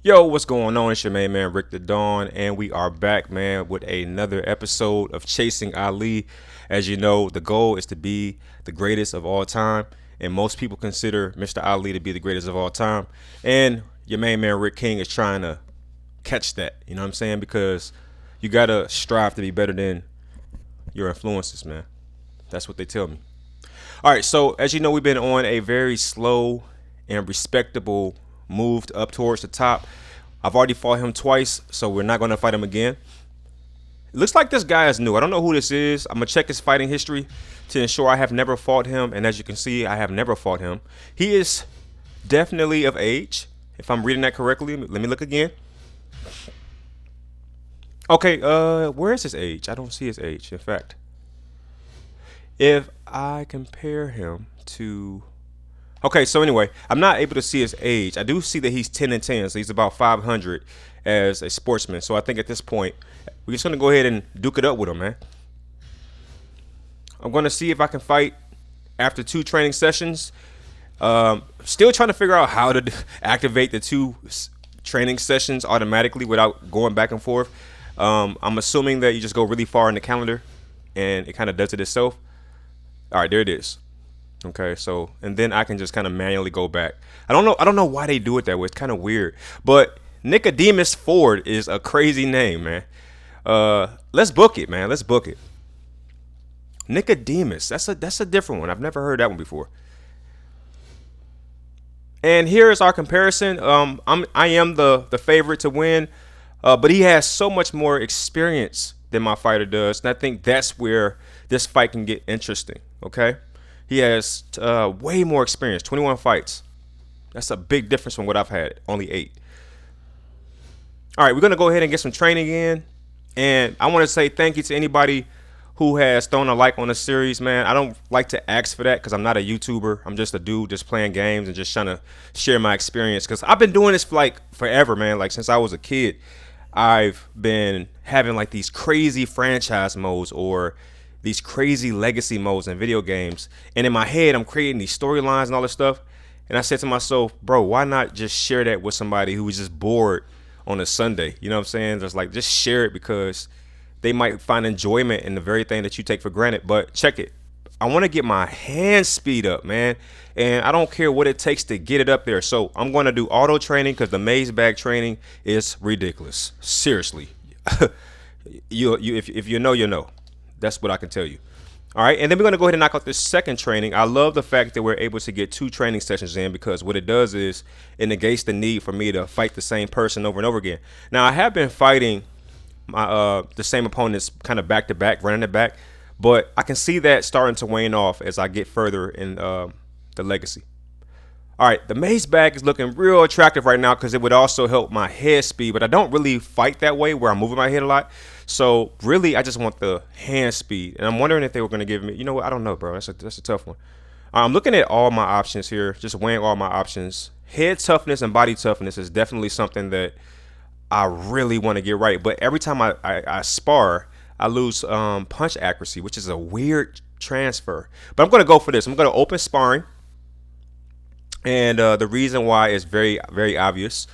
Yo, what's going on? It's your main man, Rick the Dawn, and we are back, man, with another episode of Chasing Ali. As you know, the goal is to be the greatest of all time, and most people consider Mr. Ali to be the greatest of all time. And your main man, Rick King, is trying to catch that. You know what I'm saying? Because you gotta strive to be better than your influences, man. That's what they tell me. All right, so as you know, we've been on a very slow and respectable move up towards the top. I've already fought him twice, so we're not going to fight him again. It looks like this guy is new. I don't know who this is. I'm going to check his fighting history to ensure I have never fought him. And as you can see, I have never fought him. He is definitely of age, if I'm reading that correctly. Let me look again. Okay, where is his age? I don't see his age, in fact. If I compare him to... Okay, so anyway, I'm not able to see his age. I do see that he's 10 and 10, so he's about 500 as a sportsman. So I think at this point, we're just going to go ahead and duke it up with him, man. I'm going to see if I can fight after 2 training sessions. Still trying to figure out how to activate the 2 training sessions automatically without going back and forth. I'm assuming that you just go really far in the calendar and it kind of does it itself. All right, there it is. Okay, so and then I can just kind of manually go back. I don't know why they do it that way. It's kind of weird. But Nicodemus Ford is a crazy name, man. Let's book it, man. Let's book it. Nicodemus. That's a different one. I've never heard that one before. And here is our comparison. I am the favorite to win, but he has so much more experience than my fighter does, and I think that's where this fight can get interesting. Okay. He has way more experience, 21 fights. That's a big difference from what I've had, only 8. All right, we're going to go ahead and get some training in. And I want to say thank you to anybody who has thrown a like on the series, man. I don't like to ask for that because I'm not a YouTuber. I'm just a dude just playing games and just trying to share my experience. Because I've been doing this for like forever, man. Like since I was a kid, I've been having like these crazy franchise modes or these crazy legacy modes in video games. And in my head, I'm creating these storylines and all this stuff. And I said to myself, bro, why not just share that with somebody who is just bored on a Sunday? You know what I'm saying? Just share it because they might find enjoyment in the very thing that you take for granted. But check it. I want to get my hand speed up, man. And I don't care what it takes to get it up there. So I'm going to do auto training because the maze bag training is ridiculous. Seriously. If you know, you know. That's what I can tell you. All right, and then we're going to go ahead and knock out this second training. I love the fact that we're able to get 2 training sessions in because what it does is it negates the need for me to fight the same person over and over again. Now, I have been fighting the same opponents kind of back to back, running it back, but I can see that starting to wane off as I get further in the legacy. All right, the mace bag is looking real attractive right now because it would also help my head speed, but I don't really fight that way where I'm moving my head a lot. So really, I just want the hand speed, and I'm wondering if they were going to give me. You know what? I don't know, bro. That's a tough one. I'm looking at all my options here, just weighing all my options. Head toughness and body toughness is definitely something that I really want to get right. But every time I spar, I lose punch accuracy, which is a weird transfer. But I'm going to go for this. I'm going to open sparring. And the reason why is very, very obvious.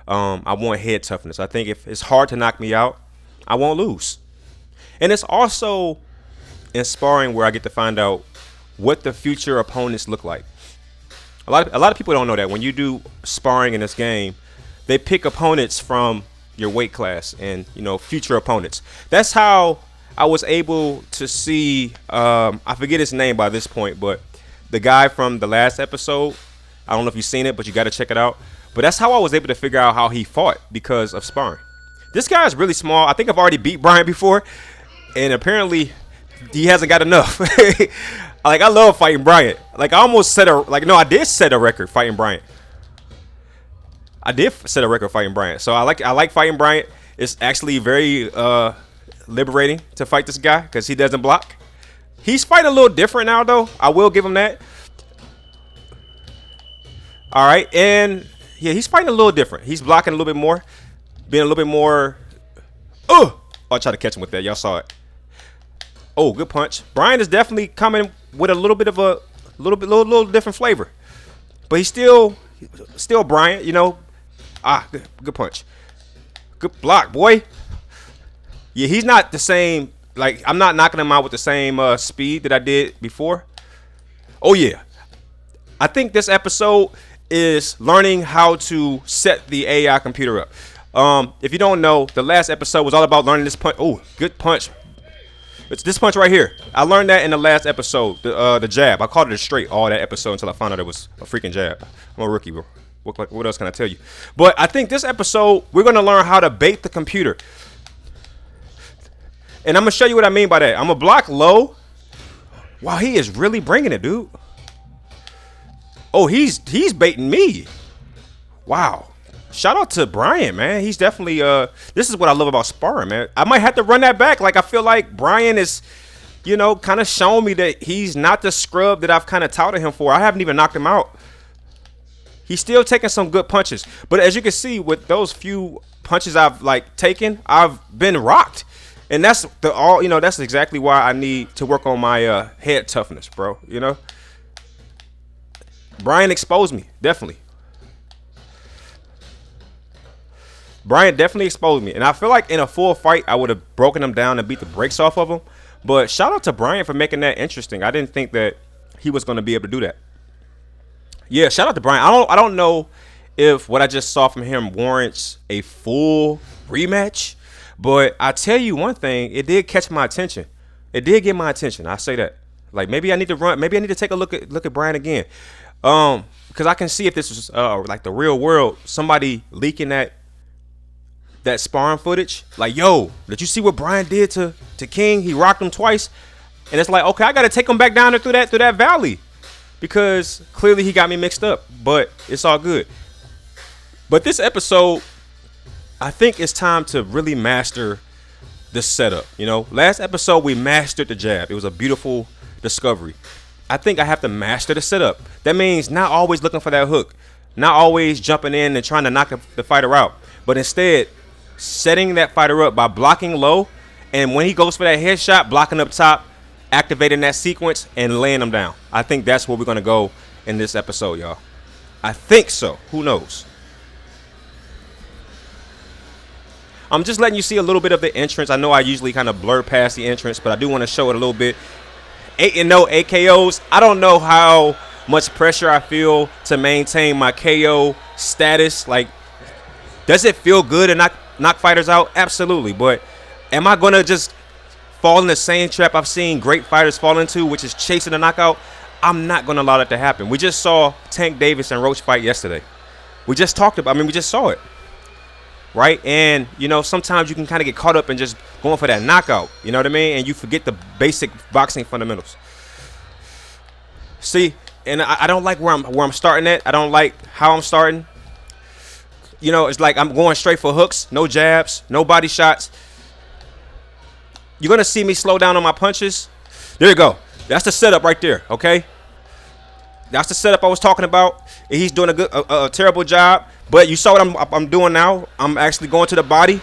I want head toughness. I think if it's hard to knock me out, I won't lose. And it's also in sparring where I get to find out what the future opponents look like. A lot of people don't know that when you do sparring in this game, they pick opponents from your weight class and future opponents. That's how I was able to see. I forget his name by this point, but the guy from the last episode. I don't know if you've seen it, but you got to check it out. But that's how I was able to figure out how he fought because of sparring. This guy is really small. I think I've already beat Bryant before, and apparently he hasn't got enough. I love fighting Bryant. I did set a record fighting Bryant. I did set a record fighting Bryant. So I like fighting Bryant. It's actually very liberating to fight this guy because he doesn't block. He's fighting a little different now, though. I will give him that. All right, and yeah, he's fighting a little different. He's blocking a little bit more, being a little bit more. Oh, I tried to catch him with that. Y'all saw it. Oh, good punch. Brian is definitely coming with a little bit of a little different flavor, but he's still Bryant. Ah, good punch. Good block, boy. Yeah, he's not the same. Like, I'm not knocking him out with the same speed that I did before. Oh, yeah. I think this episode is learning how to set the AI computer up. If you don't know, the last episode was all about learning this punch. Oh, good punch. It's this punch right here. I learned that in the last episode, the jab. I called it a straight all that episode until I found out it was a freaking jab. I'm a rookie, bro. What else can I tell you? But I think this episode, we're going to learn how to bait the computer. And I'm going to show you what I mean by that. I'm going to block low. Wow, he is really bringing it, dude. Oh, he's baiting me. Wow. Shout out to Brian, man. He's definitely this is what I love about sparring, man. I might have to run that back. Like, I feel like Brian is, kind of showing me that he's not the scrub that I've kind of touted him for. I haven't even knocked him out. He's still taking some good punches. But as you can see, with those few punches I've taken, I've been rocked. And that's that's exactly why I need to work on my head toughness, bro. Brian exposed me, definitely. Brian definitely exposed me. And I feel like in a full fight, I would have broken him down and beat the brakes off of him. But shout out to Brian for making that interesting. I didn't think that he was going to be able to do that. Yeah, shout out to Brian. I don't know if what I just saw from him warrants a full rematch. But I tell you one thing, it did catch my attention. It did get my attention. I say that. Like, maybe I need to run. Maybe I need to take a look at Brian again. Because I can see if this was like the real world, somebody leaking that sparring footage. Like, yo, did you see what Brian did to King? He rocked him twice. And it's like, okay, I got to take him back down there through that valley. Because clearly he got me mixed up. But it's all good. But this episode, I think it's time to really master the setup. Last episode we mastered the jab. It was a beautiful discovery. I think I have to master the setup. That means not always looking for that hook, not always jumping in and trying to knock the fighter out, but instead setting that fighter up by blocking low, and when he goes for that headshot, blocking up top, activating that sequence, and laying him down. I think that's where we're going to go in this episode, y'all. I think so. Who knows? I'm just letting you see a little bit of the entrance. I know I usually kind of blur past the entrance, but I do want to show it a little bit. 8-0 AKOs. I don't know how much pressure I feel to maintain my KO status. Like, does it feel good to knock fighters out? Absolutely. But am I going to just fall in the same trap I've seen great fighters fall into, which is chasing a knockout? I'm not going to allow that to happen. We just saw Tank Davis and Roach fight yesterday. We just saw it. Right? And, sometimes you can kind of get caught up in just going for that knockout. You know what I mean? And you forget the basic boxing fundamentals. See, and I don't like where I'm starting at. I don't like how I'm starting. It's like I'm going straight for hooks, no jabs, no body shots. You're going to see me slow down on my punches. There you go. That's the setup right there, okay? That's the setup I was talking about. He's doing a terrible job. But you saw what I'm doing now. I'm actually going to the body.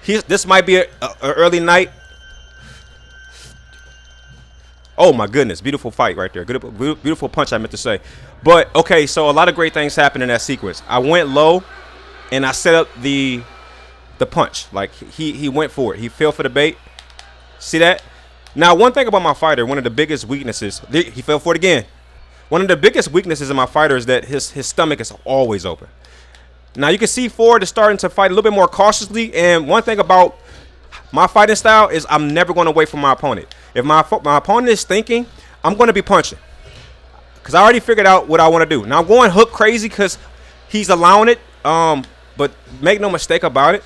This might be an early night. Oh, my goodness. Beautiful fight right there. Good, beautiful punch, I meant to say. But, okay, so a lot of great things happened in that sequence. I went low, and I set up the punch. Like, he went for it. He fell for the bait. See that? Now, one thing about my fighter, one of the biggest weaknesses, he fell for it again. One of the biggest weaknesses in my fighter is that his stomach is always open. Now, you can see Ford is starting to fight a little bit more cautiously. And one thing about my fighting style is I'm never going to wait for my opponent. If my opponent is thinking, I'm going to be punching. Because I already figured out what I want to do. Now, I'm going hook crazy because he's allowing it. But make no mistake about it.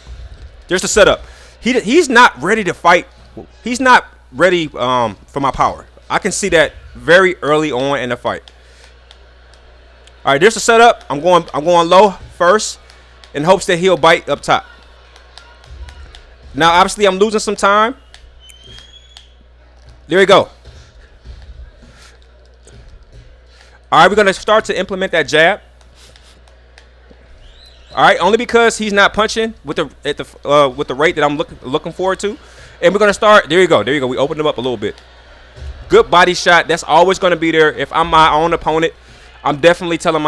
There's the setup. He's not ready to fight. He's not ready for my power. I can see that very early on in the fight. All right, there's the setup. I'm going low first in hopes that he'll bite up top. Now, obviously, I'm losing some time. There we go. All right, we're going to start to implement that jab. All right, only because he's not punching with the rate that I'm looking forward to. And we're going to start. There you go. There you go. We opened him up a little bit. Good body shot. That's always going to be there. If I'm my own opponent, I'm definitely telling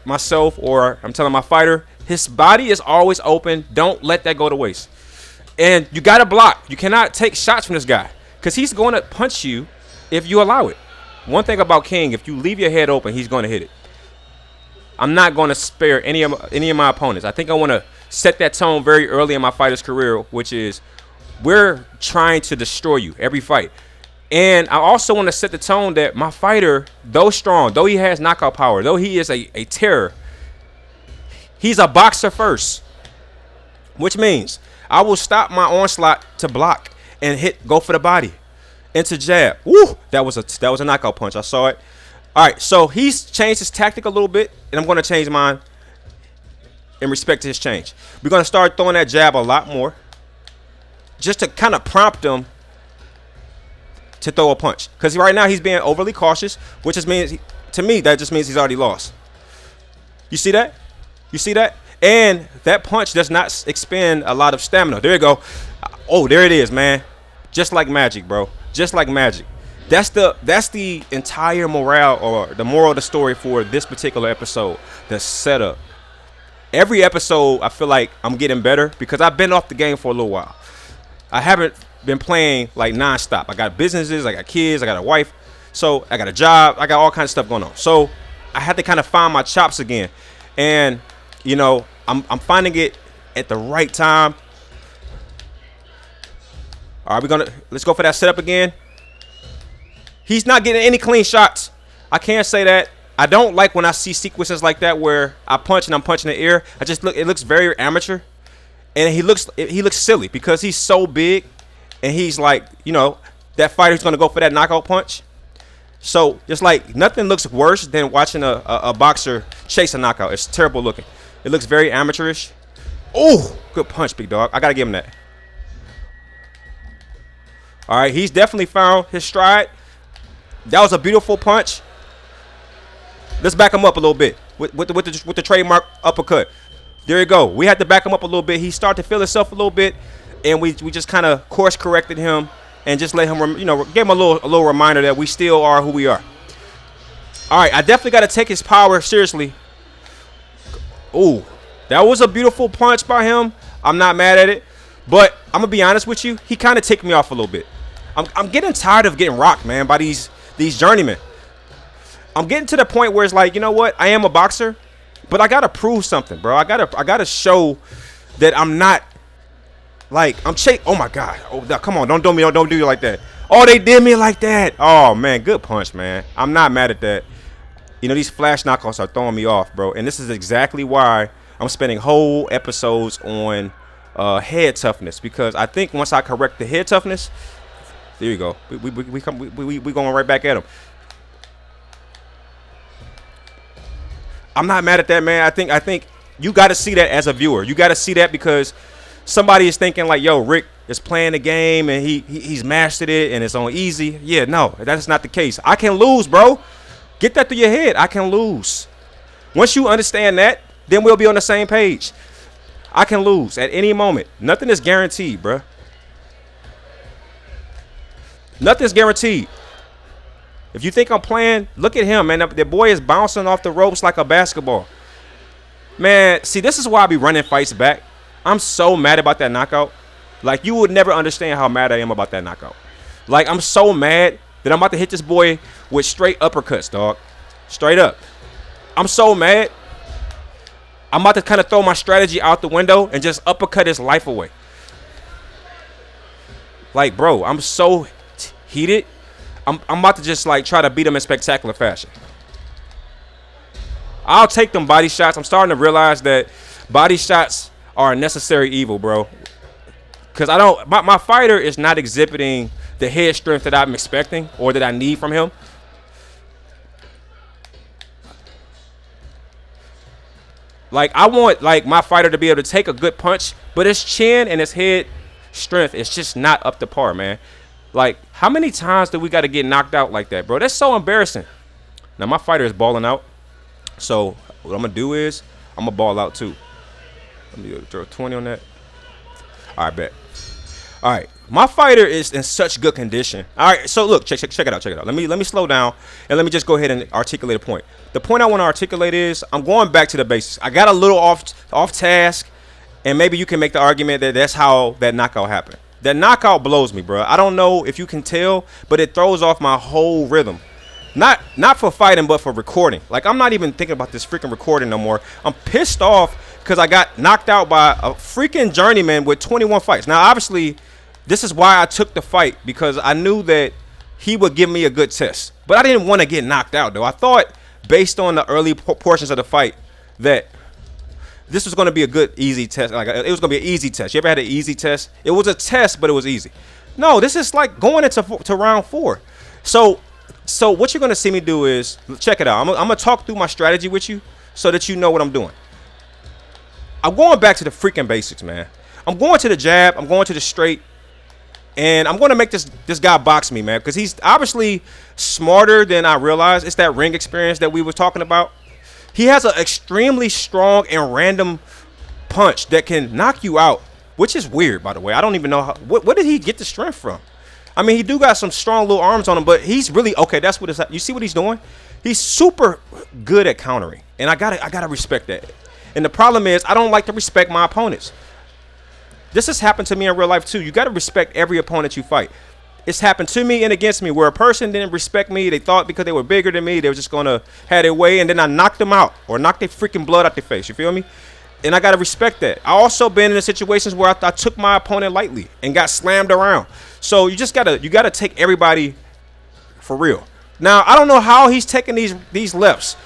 myself, or I'm telling my fighter, His body is always open. Don't let that go to waste. And you got to block. You cannot take shots from this guy because he's going to punch you if you allow it. One thing about King, if you leave your head open, he's going to hit it. I'm not going to spare any of my opponents. I think I want to set that tone very early in my fighter's career, which is we're trying to destroy you every fight. And I also want to set the tone that my fighter, though strong, though he has knockout power, though he is a terror, he's a boxer first, which means I will stop my onslaught to block and go for the body, into jab. Woo! That was a knockout punch. I saw it. All right, so he's changed his tactic a little bit, and I'm going to change mine in respect to his change. We're going to start throwing that jab a lot more, just to kind of prompt him to throw a punch. Because right now he's being overly cautious, which just means, to me, that just means he's already lost. You see that? You see that? And that punch does not expend a lot of stamina. There you go. Oh, there it is, man. Just like magic, bro. Just like magic. That's the entire morale, or the moral of the story for this particular episode. The setup. Every episode, I feel like I'm getting better because I've been off the game for a little while. I haven't been playing like nonstop. I got businesses, I got kids, I got a wife, so I got a job, I got all kinds of stuff going on. So I had to kind of find my chops again, and you know, I'm finding it at the right time. All right, let's go for that setup again. He's not getting any clean shots. I can't say that. I don't like when I see sequences like that where I punch and I'm punching the air. It looks very amateur, and he looks silly because he's so big, and he's like, you know, that fighter's gonna go for that knockout punch. So it's like nothing looks worse than watching a boxer chase a knockout. It's terrible looking. It looks very amateurish. Oh, good punch, big dog. I gotta give him that. All right, he's definitely found his stride. That was a beautiful punch. Let's back him up a little bit with the trademark uppercut. There you go. We had to back him up a little bit. He started to feel himself a little bit, and we just kind of course corrected him and just let him, gave him a little reminder that we still are who we are. All right, I definitely got to take his power seriously. Ooh, that was a beautiful punch by him. I'm not mad at it, but I'm gonna be honest with you. He kind of ticked me off a little bit. I'm getting tired of getting rocked, man, by these journeymen. I'm getting to the point where it's like, you know what? I am a boxer, but I gotta prove something, bro. I gotta show that I'm not like oh my God. Oh, come on, don't do you like that. Oh, they did me like that. Oh man, good punch, man. I'm not mad at that. You know, these flash knockouts are throwing me off, bro. And this is exactly why I'm spending whole episodes on head toughness, because I think once I correct the head toughness, there you go. We going right back at him. I'm not mad at that, man. I think you got to see that as a viewer. You got to see that because somebody is thinking like, yo, Rick is playing the game and he's mastered it and it's on easy. Yeah, no, that's not the case. I can lose, bro. Get that through your head. I can lose. Once you understand that, then we'll be on the same page. I can lose at any moment. Nothing is guaranteed, bro. Nothing's guaranteed. If you think I'm playing, look at him, man. The boy is bouncing off the ropes like a basketball. Man, see, this is why I be running fights back. I'm so mad about that knockout. Like, you would never understand how mad I am about that knockout. Like, I'm so mad that I'm about to hit this boy with straight uppercuts, dog. Straight up. I'm so mad. I'm about to kind of throw my strategy out the window and just uppercut his life away. Like, bro, I'm so heated. I'm about to just like try to beat him in spectacular fashion. I'll take them body shots. I'm starting to realize that body shots are a necessary evil, bro. Because my fighter is not exhibiting the head strength that I'm expecting or that I need from him. Like, I want like my fighter to be able to take a good punch, but his chin and his head strength is just not up to par, man. Like, how many times do we got to get knocked out like that, bro? That's so embarrassing. Now, my fighter is balling out. So, what I'm going to do is, I'm going to ball out too. Let me throw 20 on that. All right, bet. All right, my fighter is in such good condition. All right, so look, check it out, check it out. Let me slow down and let me just go ahead and articulate a point. The point I want to articulate is I'm going back to the basics. I got a little off task, and maybe you can make the argument that that's how that knockout happened. That knockout blows me, bro. I don't know if you can tell, but it throws off my whole rhythm. Not for fighting, but for recording. Like, I'm not even thinking about this freaking recording no more. I'm pissed off because I got knocked out by a freaking journeyman with 21 fights. Now, obviously, this is why I took the fight, because I knew that he would give me a good test. But I didn't want to get knocked out, though. I thought, based on the early portions of the fight, that this was going to be a good, easy test. Like, it was going to be an easy test. You ever had an easy test? It was a test, but it was easy. No, this is like going into round 4. So what you're going to see me do is, check it out. I'm going to talk through my strategy with you so that you know what I'm doing. I'm going back to the freaking basics, man. I'm going to the jab. I'm going to the straight. And I'm going to make this guy box me, man, because he's obviously smarter than I realized. It's that ring experience that we were talking about. He has an extremely strong and random punch that can knock you out, which is weird, by the way. I don't even know how. What did he get the strength from? I mean, he do got some strong little arms on him, but he's really okay. That's what it's. You see what he's doing? He's super good at countering, and I gotta respect that. And the problem is, I don't like to respect my opponents. This has happened to me in real life too. You got to respect every opponent you fight. It's happened to me and against me, where a person didn't respect me. They thought because they were bigger than me, they were just gonna have their way, and then I knocked them out or knocked their freaking blood out their face. You feel me? And I got to respect that. I also been in situations where I took my opponent lightly and got slammed around. So you gotta take everybody for real. Now, I don't know how he's taking these lefts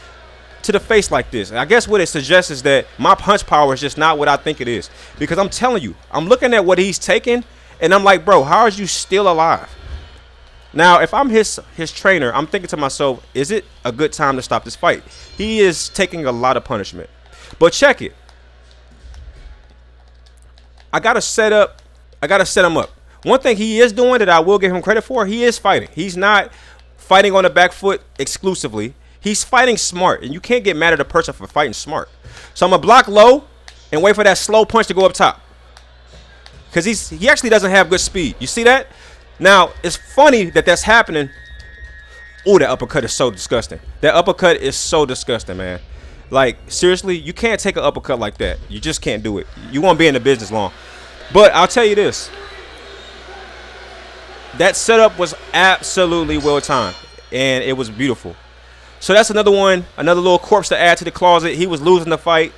to the face like this. I guess what it suggests is that my punch power is just not what I think it is. Because I'm telling you, I'm looking at what he's taking, and I'm like, bro, how are you still alive? Now, if I'm his trainer, I'm thinking to myself, is it a good time to stop this fight? He is taking a lot of punishment. But check it. I gotta set him up. One thing he is doing that I will give him credit for, he is fighting. He's not fighting on the back foot exclusively. He's fighting smart, and you can't get mad at a person for fighting smart. So I'm gonna block low and wait for that slow punch to go up top, because he actually doesn't have good speed. You see that? Now, it's funny that that's happening. Oh, that uppercut is so disgusting. That uppercut is so disgusting, man. Like, seriously, you can't take an uppercut like that. You just can't do it. You won't be in the business long. But I'll tell you this. That setup was absolutely well timed, and it was beautiful. So that's another one, another little corpse to add to the closet. He was losing the fight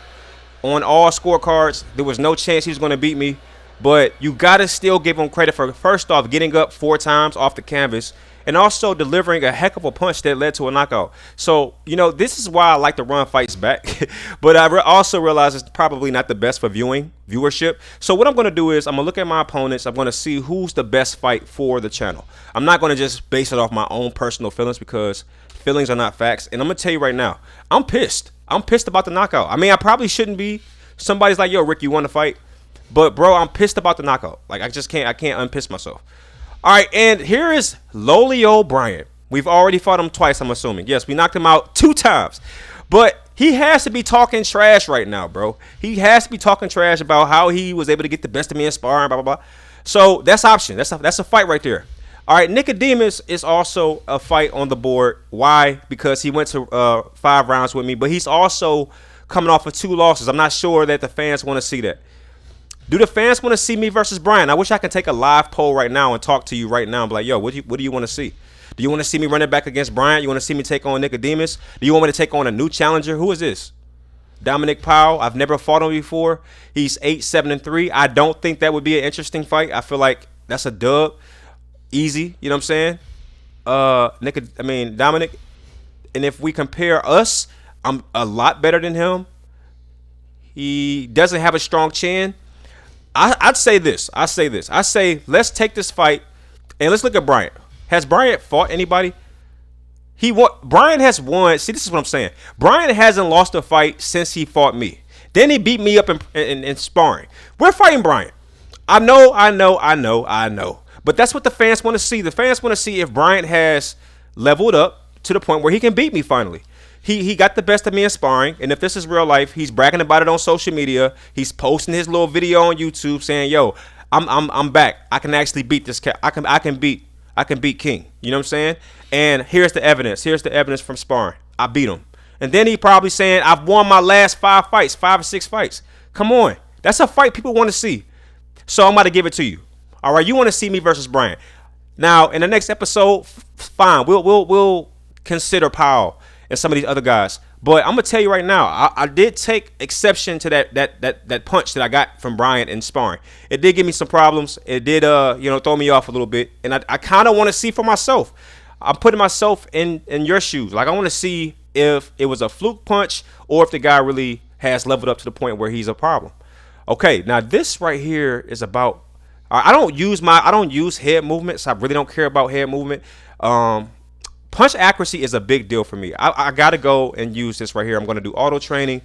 on all scorecards. There was no chance he was going to beat me. But you got to still give him credit for, first off, getting up 4 times off the canvas, and also delivering a heck of a punch that led to a knockout. So, you know, this is why I like to run fights back. But I also realize it's probably not the best for viewership. So what I'm going to do is I'm going to look at my opponents. I'm going to see who's the best fight for the channel. I'm not going to just base it off my own personal feelings, because feelings are not facts. And I'm going to tell you right now, I'm pissed. I'm pissed about the knockout. I mean, I probably shouldn't be. Somebody's like, yo, Rick, you want to fight? But, bro, I'm pissed about the knockout. Like, I can't unpiss myself. All right, and here is Lowly O'Brien. We've already fought him twice, I'm assuming. Yes, we knocked him out 2 times. But he has to be talking trash right now, bro. He has to be talking trash about how he was able to get the best of me in sparring, blah, blah, blah. So that's option. That's a fight right there. All right, Nicodemus is also a fight on the board. Why? Because he went to 5 rounds with me, but he's also coming off of 2 losses. I'm not sure that the fans want to see that. Do the fans want to see me versus Brian? I wish I could take a live poll right now and talk to you right now and be like, yo, what do you want to see? Do you want to see me running back against Brian? You want to see me take on Nicodemus? Do you want me to take on a new challenger? Who is this? Dominic Powell. I've never fought him before. He's 8-7-3. I don't think that would be an interesting fight. I feel like that's a dub. Easy. You know what I'm saying? Dominic. And if we compare us, I'm a lot better than him. He doesn't have a strong chin. I'd say this. I say let's take this fight and let's look at Bryant. Has Bryant fought anybody? Bryant has won. See, this is what I'm saying. Bryant hasn't lost a fight since he fought me. Then he beat me up in sparring. We're fighting Bryant. I know. But that's what the fans want to see. The fans want to see if Bryant has leveled up to the point where he can beat me finally. He got the best of me in sparring, and if this is real life, he's bragging about it on social media. He's posting his little video on YouTube saying, yo, I'm back. I can actually beat this cat. I can beat King. You know what I'm saying? And here's the evidence. Here's the evidence from sparring. I beat him. And then he probably saying I've won my last 5 or 6 fights. Come on, that's a fight people want to see. So I'm about to give it to you. All right, you want to see me versus Bryant. Now in the next episode, fine. We'll consider Powell and some of these other guys. But I'm gonna tell you right now, I did take exception to that punch that I got from Bryant in sparring. It did give me some problems. It did throw me off a little bit, and I kind of want to see for myself. I'm putting myself in your shoes. Like I want to see if it was a fluke punch or if the guy really has leveled up to the point where he's a problem. Okay, now this right here is about. I don't use head movements. I really don't care about head movement. Punch accuracy is a big deal for me. I gotta go and use this right here. I'm gonna do auto training.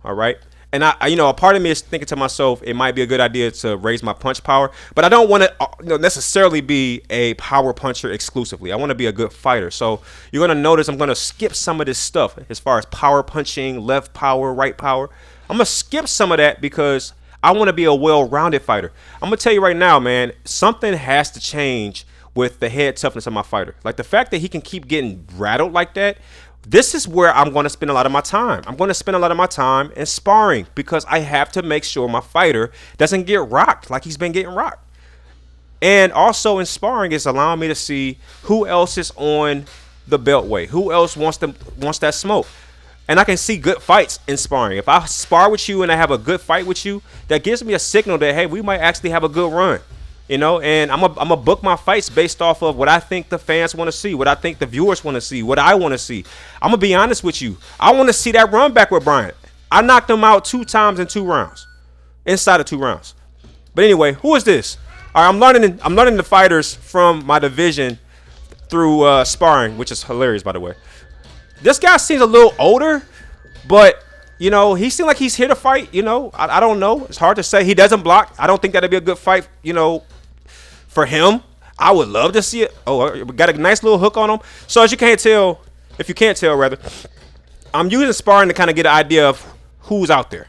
All right. And a part of me is thinking to myself, it might be a good idea to raise my punch power, but I don't want to necessarily be a power puncher exclusively. I want to be a good fighter. So you're going to notice I'm going to skip some of this stuff as far as power punching, left power, right power. I'm going to skip some of that because I want to be a well-rounded fighter. I'm going to tell you right now, man, something has to change with the head toughness of my fighter. Like the fact that he can keep getting rattled like that. This is where I'm going to spend a lot of my time. I'm going to spend a lot of my time in sparring because I have to make sure my fighter doesn't get rocked like he's been getting rocked. And also in sparring, it's allowing me to see who else is on the beltway, who else wants that smoke. And I can see good fights in sparring. If I spar with you and I have a good fight with you, that gives me a signal that, hey, we might actually have a good run. And I'm a book my fights based off of what I think the fans want to see, what I think the viewers want to see, what I want to see. I'm going to be honest with you. I want to see that run back with Bryant. I knocked him out 2 times in 2 rounds, inside of 2 rounds. But anyway, who is this? All right, I'm learning the fighters from my division through sparring, which is hilarious, by the way. This guy seems a little older, but he seems like he's here to fight. I don't know. It's hard to say. He doesn't block. I don't think that'd be a good fight, for him. I would love to see it. Oh, we got a nice little hook on him. So as you can't tell, if you can't tell, rather, I'm using sparring to kind of get an idea of who's out there,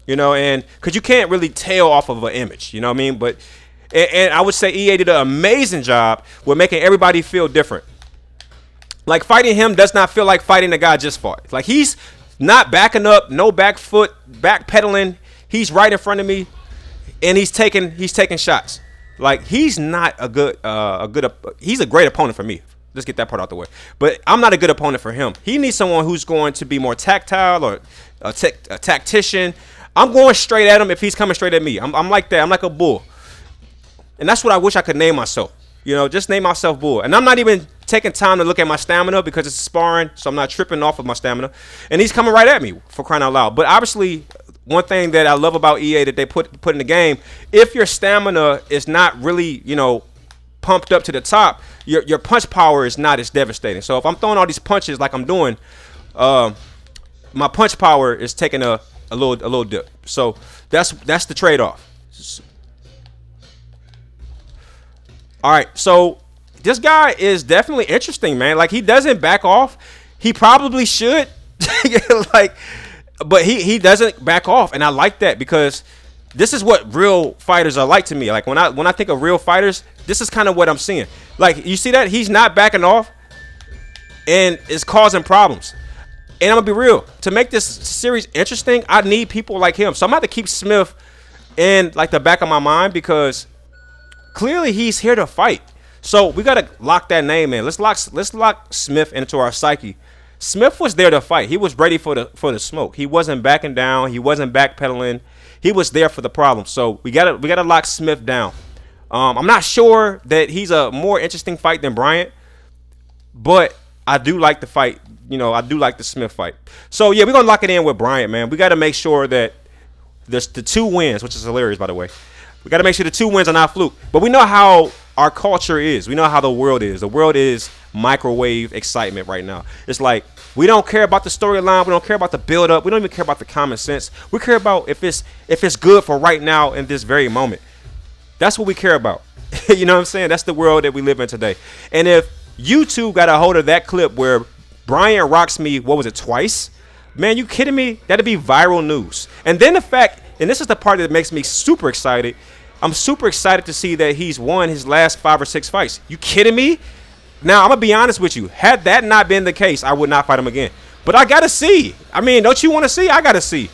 and because you can't really tell off of an image, you know what I mean? But, and I would say EA did an amazing job with making everybody feel different. Like fighting him does not feel like fighting the guy just fought. Like he's not backing up, no back foot, back pedaling. He's right in front of me, and he's taking shots. Like he's not he's a great opponent for me. Let's get that part out the way. But I'm not a good opponent for him. He needs someone who's going to be more tactile or a tactician. I'm going straight at him if he's coming straight at me. I'm like that. I'm like a bull. And that's what I wish I could name myself. Just name myself bull. And I'm not even taking time to look at my stamina because it's sparring, so I'm not tripping off of my stamina. And he's coming right at me, for crying out loud. But obviously, one thing that I love about EA that they put in the game, if your stamina is not really, pumped up to the top, your punch power is not as devastating. So if I'm throwing all these punches like I'm doing, my punch power is taking a little dip. So that's the trade-off. All right, so this guy is definitely interesting, man. Like he doesn't back off. He probably should, but he doesn't back off, and I like that because this is what real fighters are like to me. Like when I think of real fighters, this is kind of what I'm seeing. Like you see that he's not backing off, and it's causing problems. And I'm gonna be real. To make this series interesting, I need people like him. So I'm gonna have to keep Smith in like the back of my mind because clearly he's here to fight. So we gotta lock that name in. Let's lock Smith into our psyche. Smith was there to fight. He was ready for the smoke. He wasn't backing down. He wasn't backpedaling. He was there for the problem. So we gotta lock Smith down. I'm not sure that he's a more interesting fight than Bryant, but I do like the fight. I do like the Smith fight. So yeah, we're gonna lock it in with Bryant, man. We gotta make sure that there's the 2 wins, which is hilarious, by the way. We got to make sure the 2 wins are not fluke. But we know how our culture is. We know how the world is. The world is microwave excitement right now. It's like we don't care about the storyline. We don't care about the build-up. We don't even care about the common sense. We care about if it's good for right now in this very moment. That's what we care about. You know what I'm saying? That's the world that we live in today. And if YouTube got a hold of that clip where Bryant rocks me, what was it, twice? Man, you kidding me? That'd be viral news. And then the fact, and this is the part that makes me super excited, I'm super excited to see that he's won his last 5 or 6 fights. You kidding me? Now, I'm going to be honest with you. Had that not been the case, I would not fight him again. But I got to see. I mean, don't you want to see? I got to see.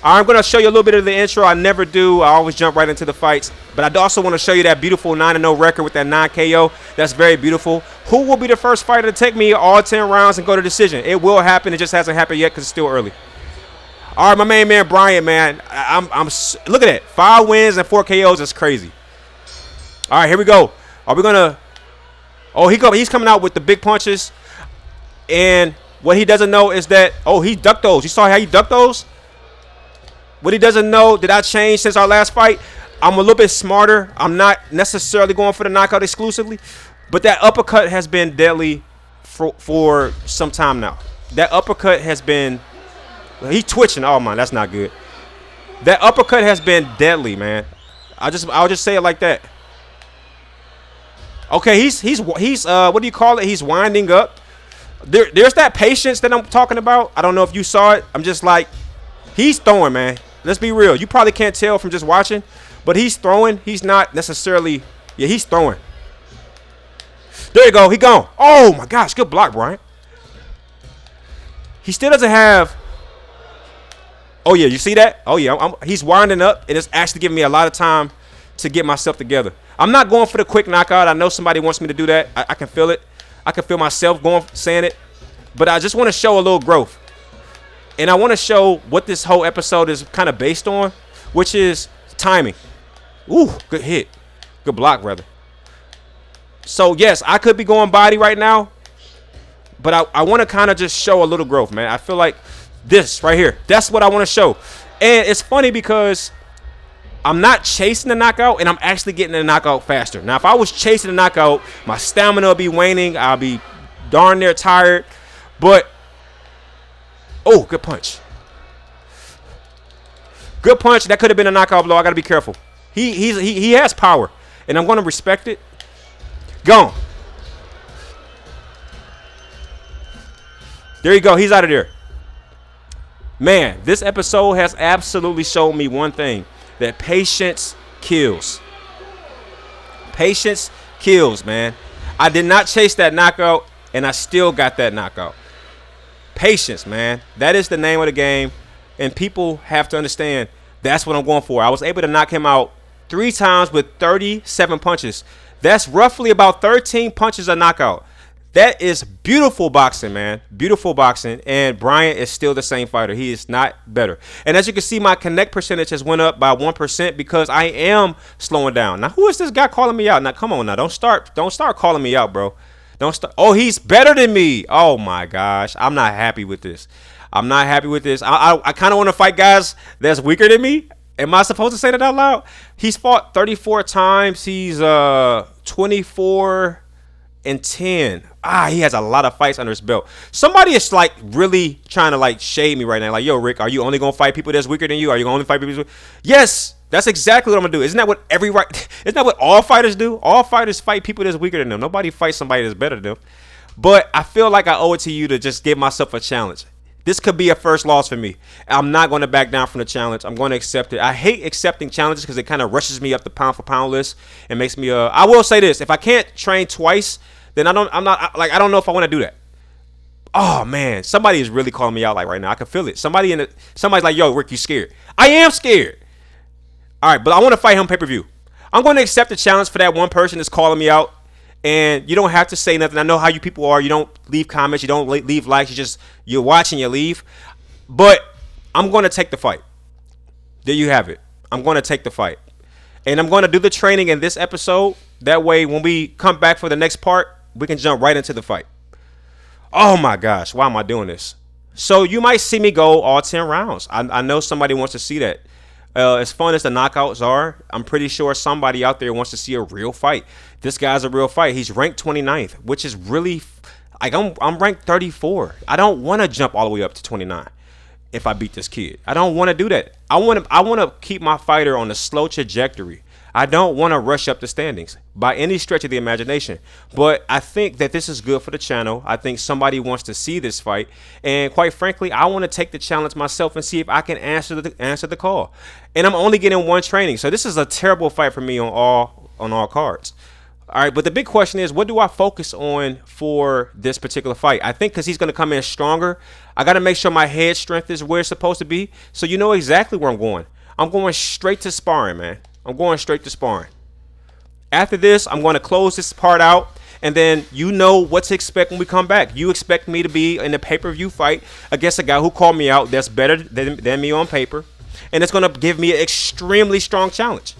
I'm going to show you a little bit of the intro. I never do. I always jump right into the fights. But I also want to show you that beautiful 9-0 record with that 9 KO. That's very beautiful. Who will be the first fighter to take me all 10 rounds and go to decision? It will happen. It just hasn't happened yet because it's still early. All right, my main man, Brian, man. I'm look at that. 5 wins and 4 KOs. That's crazy. All right, here we go. Are we going to – oh, he's coming out with the big punches. And what he doesn't know is that – oh, he ducked those. You saw how he ducked those? What he doesn't know, did I change since our last fight? I'm a little bit smarter. I'm not necessarily going for the knockout exclusively. But that uppercut has been deadly for some time now. That uppercut has been – he's twitching. Oh, man, that's not good. That uppercut has been deadly, man. I'll just say it like that. Okay, he's what do you call it? He's winding up. There's that patience that I'm talking about. I don't know if you saw it. I'm just like, he's throwing, man. Let's be real. You probably can't tell from just watching, but he's throwing. He's not necessarily, yeah, he's throwing. There you go. He gone. Oh, my gosh. Good block, Brian. He still doesn't have, oh, yeah, you see that? Oh, yeah, he's winding up, and it's actually giving me a lot of time to get myself together. I'm not going for the quick knockout. I know somebody wants me to do that. I can feel it. I can feel myself saying it, but I just want to show a little growth. And I want to show what this whole episode is kind of based on, which is timing. Ooh, good hit. Good block, rather. So, yes, I could be going body right now, but I want to kind of just show a little growth, man. I feel like this right here, that's what I want to show. And it's funny because I'm not chasing the knockout, and I'm actually getting the knockout faster. Now, if I was chasing the knockout, my stamina would be waning. I'll be darn near tired. But oh, good punch. Good punch. That could have been a knockout blow. I got to be careful. He has power, and I'm going to respect it. Gone. There you go. He's out of there. Man, this episode has absolutely shown me one thing, that patience kills. Patience kills, man. I did not chase that knockout, and I still got that knockout. Patience, man. That is the name of the game, and people have to understand that's what I'm going for. I was able to knock him out 3 times with 37 punches. That's roughly about 13 punches a knockout. That is beautiful boxing, man. Beautiful boxing, and Bryant is still the same fighter. He is not better. And as you can see, my connect percentage has went up by 1% because I am slowing down. Now, who is this guy calling me out? Now, come on now. Don't start calling me out, bro. Don't start. Oh, he's better than me. Oh, my gosh. I'm not happy with this. I'm not happy with this. I kind of want to fight guys that's weaker than me. Am I supposed to say that out loud? He's fought 34 times. He's 24-10. He has a lot of fights under his belt. Somebody is like really trying to like shade me right now. Like, yo, Rick, are you only gonna fight people that's weaker than you? Are you gonna only fight people that's weaker? Yes, that's exactly what I'm gonna do. Isn't that what isn't that what all fighters do? All fighters fight people that's weaker than them. Nobody fights somebody that's better than them. But I feel like I owe it to you to just give myself a challenge. This could be a first loss for me. I'm not going to back down from the challenge. I'm going to accept it. I hate accepting challenges because it kind of rushes me up the pound for pound list and makes me. I will say this: if I can't train twice, then I don't know if I want to do that. Oh man, somebody is really calling me out like right now. I can feel it. Somebody's like, yo, Rick, you scared? I am scared. All right, but I want to fight him pay-per-view. I'm going to accept the challenge for that one person that's calling me out. And you don't have to say nothing. I know how you people are. You don't leave comments. You don't leave likes. You're watching. You leave. But I'm going to take the fight. There you have it. I'm going to take the fight. And I'm going to do the training in this episode. That way, when we come back for the next part, we can jump right into the fight. Oh, my gosh. Why am I doing this? So you might see me go all 10 rounds. I know somebody wants to see that. As fun as the knockouts are, I'm pretty sure somebody out there wants to see a real fight. This guy's a real fight. He's ranked 29th, which is really like I'm ranked 34. I don't want to jump all the way up to 29 if I beat this kid. I don't want to do that. I want to keep my fighter on a slow trajectory. I don't want to rush up the standings by any stretch of the imagination. But I think that this is good for the channel. I think somebody wants to see this fight. And quite frankly, I want to take the challenge myself and see if I can answer the call. And I'm only getting one training. So this is a terrible fight for me on all cards. All right, but the big question is, what do I focus on for this particular fight? I think because he's going to come in stronger, I got to make sure my head strength is where it's supposed to be. So you know exactly where I'm going. I'm going straight to sparring, man. I'm going straight to sparring. After this, I'm going to close this part out, and then you know what to expect when we come back. You expect me to be in a pay-per-view fight against a guy who called me out that's better than me on paper, and it's going to give me an extremely strong challenge.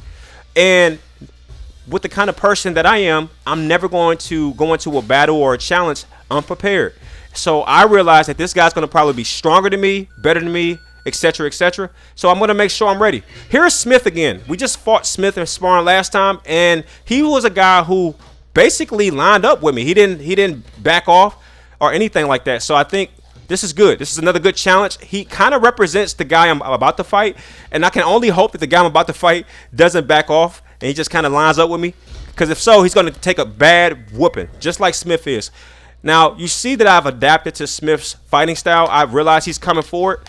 And with the kind of person that I am, I'm never going to go into a battle or a challenge unprepared. So I realize that this guy's going to probably be stronger than me, better than me, etc., etc. So I'm going to make sure I'm ready. Here's Smith again. We just fought Smith in sparring last time, and he was a guy who basically lined up with me. He didn't back off or anything like that. So I think this is good. This is another good challenge. He kind of represents the guy I'm about to fight, and I can only hope that the guy I'm about to fight doesn't back off and he just kind of lines up with me, because if so, he's going to take a bad whooping, just like Smith is. Now, you see that I've adapted to Smith's fighting style. I've realized he's coming forward,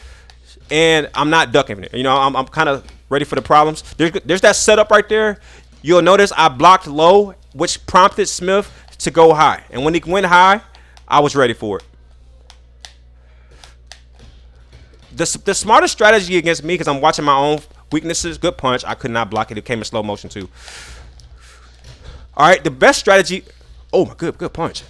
and I'm not ducking it. You know, I'm kind of ready for the problems. There's that setup right there. You'll notice I blocked low, which prompted Smith to go high. And when he went high, I was ready for it. The smartest strategy against me, because I'm watching my own weaknesses, good punch. I could not block it. It came in slow motion too. All right, the best strategy. Oh my, good punch.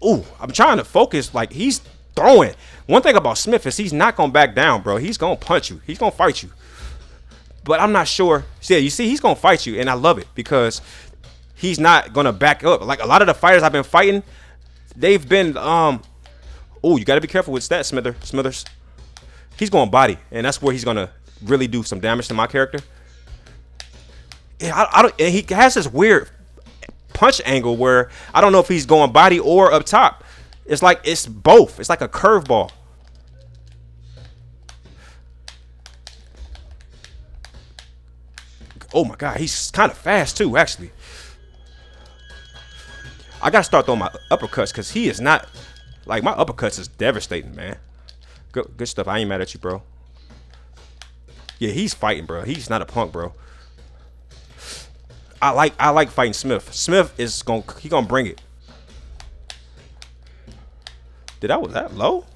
I'm trying to focus. Like, he's throwing. One thing about Smith is he's not gonna back down, bro. He's gonna punch you. He's gonna fight you. But I'm not sure. Yeah, you see, he's gonna fight you, and I love it because he's not gonna back up. Like a lot of the fighters I've been fighting, they've been you gotta be careful with that, Smithers. He's going body, and that's where he's gonna really do some damage to my character. Yeah, I don't. And he has this weird punch angle where I don't know if he's going body or up top. It's like it's both. It's like a curveball. Oh my God, he's kind of fast too, actually. I gotta start throwing my uppercuts because he is not, like, my uppercuts is devastating, man. Good stuff. I ain't mad at you, bro. Yeah, he's fighting, bro. He's not a punk, bro. I like fighting Smith. Smith is gonna bring it. Was that low?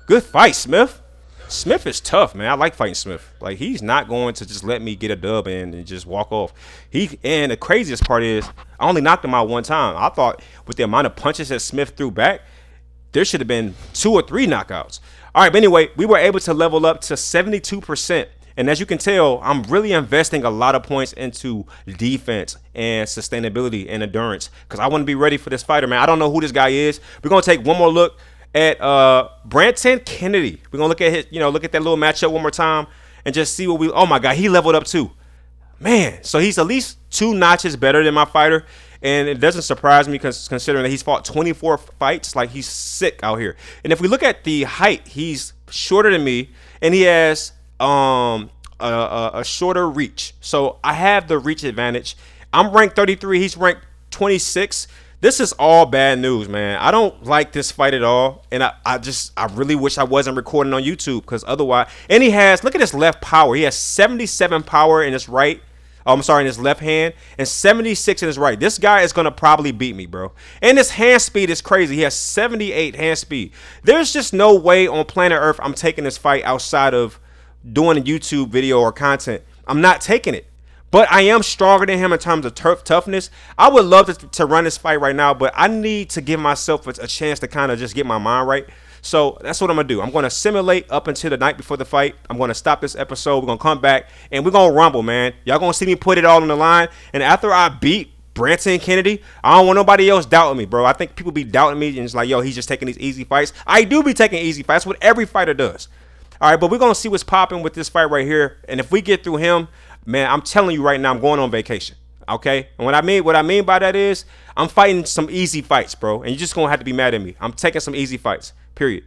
Good fight, Smith. Smith is tough, man. I like fighting Smith. Like, he's not going to just let me get a dub and just walk off. And the craziest part is I only knocked him out one time. I thought with the amount of punches that Smith threw back, there should have been 2 or 3 knockouts. All right, but anyway, we were able to level up to 72%. And as you can tell, I'm really investing a lot of points into defense and sustainability and endurance because I want to be ready for this fighter, man. I don't know who this guy is. We're going to take one more look at Branton Kennedy. We're going to look at look at that little matchup one more time and just see what oh my God, he leveled up too. Man, so he's at least 2 notches better than my fighter. And it doesn't surprise me considering that he's fought 24 fights. Like, he's sick out here. And if we look at the height, he's shorter than me and he has a shorter reach. So I have the reach advantage. I'm ranked 33. He's ranked 26. This is all bad news, man. I don't like this fight at all. And I really wish I wasn't recording on YouTube because otherwise. And he has, look at his left power. He has 77 power in his right. In his left hand and 76 in his right. This guy is going to probably beat me, bro. And his hand speed is crazy. He has 78 hand speed. There's just no way on planet Earth I'm taking this fight outside of doing a YouTube video or content. I'm not taking it. But I am stronger than him in terms of toughness. I would love to run this fight right now, but I need to give myself a chance to kind of just get my mind right. So that's what I'm going to do. I'm going to simulate up until the night before the fight. I'm going to stop this episode. We're going to come back, and we're going to rumble, man. Y'all going to see me put it all on the line. And after I beat Branton Kennedy, I don't want nobody else doubting me, bro. I think people be doubting me, and it's like, yo, he's just taking these easy fights. I do be taking easy fights. That's what every fighter does. All right, but we're going to see what's popping with this fight right here. And if we get through him, man, I'm telling you right now, I'm going on vacation. Okay? And what I mean by that is I'm fighting some easy fights, bro. And you're just going to have to be mad at me. I'm taking some easy fights, period.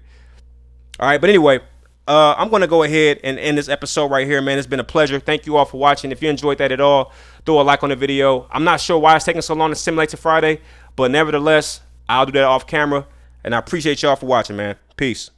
All right, but anyway, I'm going to go ahead and end this episode right here, man. It's been a pleasure. Thank you all for watching. If you enjoyed that at all, throw a like on the video. I'm not sure why it's taking so long to simulate to Friday, but nevertheless, I'll do that off camera. And I appreciate y'all for watching, man. Peace.